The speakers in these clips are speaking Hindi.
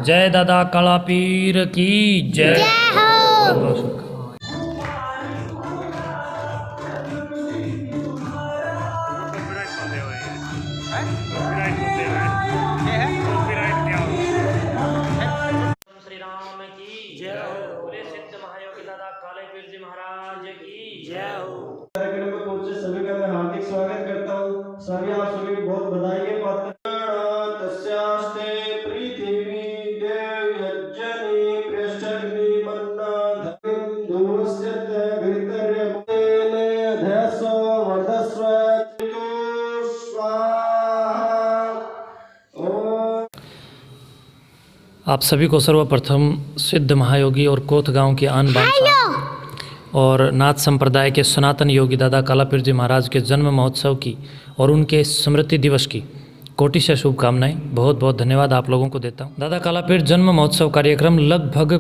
जय दादा काला पीर की जय हो। श्री राम की जय हो। बोले सिद्ध महायोगी दादा काले पीर जी महाराज की जय हो। कार्यक्रम में पहुंचे सभी का मैं हार्दिक स्वागत करता हूँ। सभी आप सभी बहुत बधाई के पात्र। तस्यास्ते पृथिवी देवयज्ञनी पृष्ठग्नि मन्ना धर्म दूरस्यत गृतर्य मुतेन धयस्व वर्धस्व चितो स्वाहा। ओम। आप सभी को सर्वप्रथम सिद्ध महायोगी और कोथ गांव के आन बान और नाथ संप्रदाय के सनातन योगी दादा काला पीर जी महाराज के जन्म महोत्सव की और उनके स्मृति दिवस की कोटि से शुभकामनाएं। बहुत बहुत धन्यवाद आप लोगों को देता हूं। दादा काला पीर जन्म महोत्सव कार्यक्रम लगभग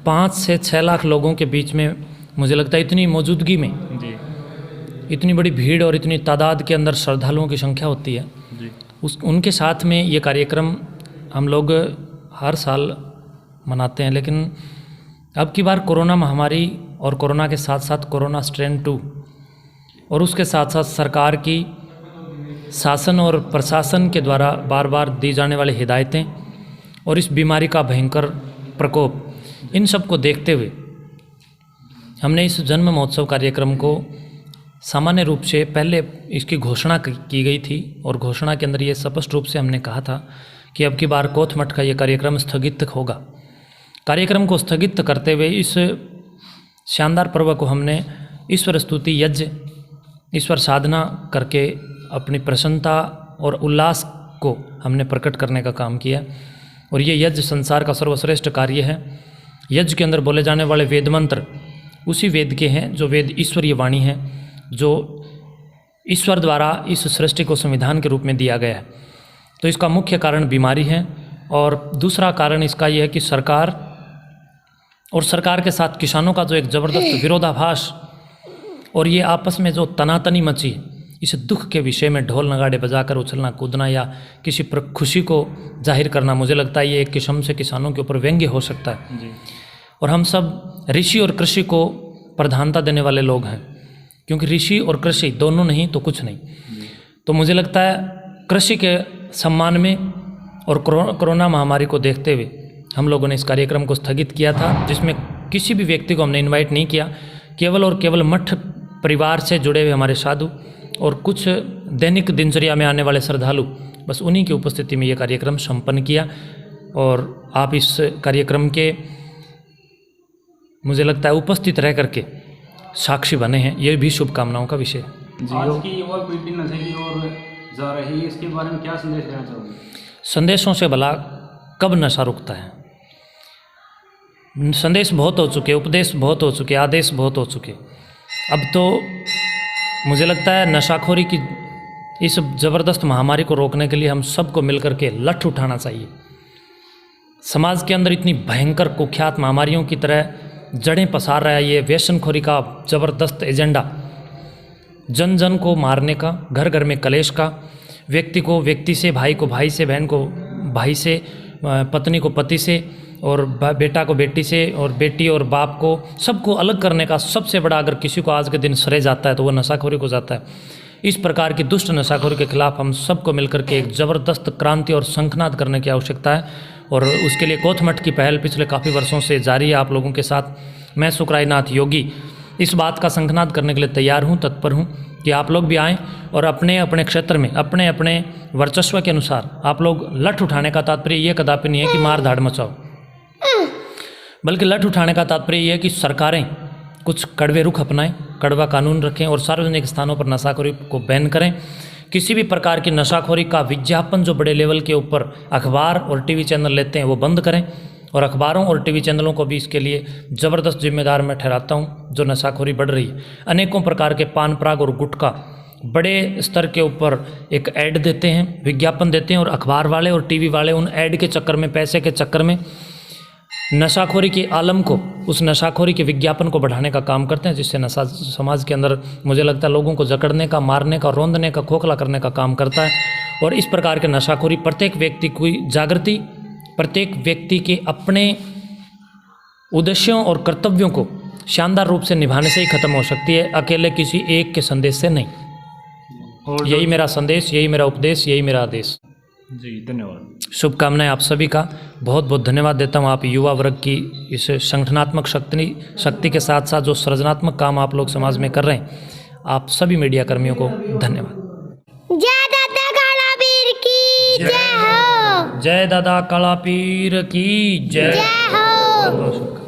5 से 6 लाख लोगों के बीच में, मुझे लगता है इतनी मौजूदगी में जी, इतनी बड़ी भीड़ और इतनी तादाद के अंदर श्रद्धालुओं की संख्या होती है जी। उनके साथ में ये कार्यक्रम हम लोग हर साल मनाते हैं, लेकिन अब की बार कोरोना महामारी और कोरोना के साथ साथ कोरोना स्ट्रेन 2 और उसके साथ साथ सरकार की शासन और प्रशासन के द्वारा बार बार दी जाने वाली हिदायतें और इस बीमारी का भयंकर प्रकोप, इन सब को देखते हुए हमने इस जन्म महोत्सव कार्यक्रम को सामान्य रूप से पहले इसकी घोषणा की गई थी और घोषणा के अंदर ये स्पष्ट रूप से हमने कहा था कि अब की बार कोथ मठ का ये कार्यक्रम स्थगित होगा। कार्यक्रम को स्थगित करते हुए इस शानदार पर्व को हमने ईश्वर स्तुति यज्ञ, ईश्वर साधना करके अपनी प्रसन्नता और उल्लास को हमने प्रकट करने का काम किया। और ये यज्ञ संसार का सर्वश्रेष्ठ कार्य है। यज्ञ के अंदर बोले जाने वाले वेद मंत्र उसी वेद के हैं जो वेद ईश्वरीय वाणी है, जो ईश्वर द्वारा इस सृष्टि को संविधान के रूप में दिया गया है। तो इसका मुख्य कारण बीमारी है और दूसरा कारण इसका यह है कि सरकार और सरकार के साथ किसानों का जो एक ज़बरदस्त विरोधाभास और ये आपस में जो तनातनी मची, इस दुख के विषय में ढोल नगाड़े बजाकर उछलना कूदना या किसी पर खुशी को जाहिर करना, मुझे लगता है ये एक किस्म से किसानों के ऊपर व्यंग्य हो सकता है जी। और हम सब ऋषि और कृषि को प्रधानता देने वाले लोग हैं, क्योंकि ऋषि और कृषि दोनों नहीं तो कुछ नहीं। तो मुझे लगता है कृषि के सम्मान में और कोरोना महामारी को देखते हुए हम लोगों ने इस कार्यक्रम को स्थगित किया था, जिसमें किसी भी व्यक्ति को हमने इनवाइट नहीं किया। केवल और केवल मठ परिवार से जुड़े हुए हमारे साधु और कुछ दैनिक दिनचर्या में आने वाले श्रद्धालु, बस उन्हीं की उपस्थिति में ये कार्यक्रम संपन्न किया। और आप इस कार्यक्रम के, मुझे लगता है, उपस्थित रह करके साक्षी बने हैं, ये भी शुभकामनाओं का विषय है। आज की युवा पीढ़ी नशे की ओर जा रही है, इसके बारे में क्या संदेश देना चाहोगे? संदेशों से भला कब नशा रुकता है? संदेश बहुत हो चुके, उपदेश बहुत हो चुके, आदेश बहुत हो चुके। अब तो मुझे लगता है नशाखोरी की इस ज़बरदस्त महामारी को रोकने के लिए हम सबको मिलकर के लठ उठाना चाहिए। समाज के अंदर इतनी भयंकर कुख्यात महामारियों की तरह जड़ें पसार रहा है ये व्यसनखोरी का ज़बरदस्त एजेंडा, जन जन को मारने का, घर घर में कलेश का, व्यक्ति को व्यक्ति से, भाई को भाई से, बहन को भाई से, पत्नी को पति से, और बेटा को बेटी से, और बेटी और बाप को, सबको अलग करने का सबसे बड़ा अगर किसी को आज के दिन श्रेय जाता है तो वो नशाखोरी को जाता है। इस प्रकार की दुष्ट नशाखोरी के खिलाफ हम सबको मिलकर के एक ज़बरदस्त क्रांति और शंखनाद करने की आवश्यकता है। और उसके लिए कोथ मठ की पहल पिछले काफ़ी वर्षों से जारी है आप लोगों के साथ। मैं सुकराईनाथ योगी इस बात का शंखनाद करने के लिए तैयार हूँ, तत्पर हूँ कि आप लोग भी आएँ और अपने अपने क्षेत्र में अपने अपने वर्चस्व के अनुसार आप लोग लठ उठाने का तात्पर्य ये कदापि नहीं है कि मार धाड़ मचाओ, बल्कि लठ उठाने का तात्पर्य ये है कि सरकारें कुछ कड़वे रुख अपनाएं, कड़वा कानून रखें और सार्वजनिक स्थानों पर नशाखोरी को बैन करें। किसी भी प्रकार की नशाखोरी का विज्ञापन जो बड़े लेवल के ऊपर अखबार और टीवी चैनल लेते हैं वो बंद करें, और अखबारों और टीवी चैनलों को भी इसके लिए ज़बरदस्त जिम्मेदार मैं ठहराता हूँ। जो नशाखोरी बढ़ रही है, अनेकों प्रकार के पान पराग और गुटखा बड़े स्तर के ऊपर एक ऐड देते हैं, विज्ञापन देते हैं, और अखबार वाले और टीवी वाले उन ऐड के चक्कर में, पैसे के चक्कर में नशाखोरी के आलम को, उस नशाखोरी के विज्ञापन को बढ़ाने का काम करते हैं, जिससे नशा समाज के अंदर मुझे लगता है लोगों को जकड़ने का, मारने का, रौंदने का, खोखला करने का काम करता है। और इस प्रकार के नशाखोरी प्रत्येक व्यक्ति की जागृति, प्रत्येक व्यक्ति के अपने उद्देश्यों और कर्तव्यों को शानदार रूप से निभाने से ही खत्म हो सकती है, अकेले किसी एक के संदेश से नहीं। और यही मेरा संदेश, यही मेरा उपदेश, यही मेरा आदेश। जी धन्यवाद। शुभकामनाएं आप सभी का। बहुत बहुत धन्यवाद देता हूँ आप युवा वर्ग की इस संगठनात्मक शक्ति के साथ साथ जो सृजनात्मक काम आप लोग समाज में कर रहे हैं, आप सभी मीडिया कर्मियों को धन्यवाद। जय दादा काला पीर की जय हो। जय दादा काला पीर की जय जय हो। हो।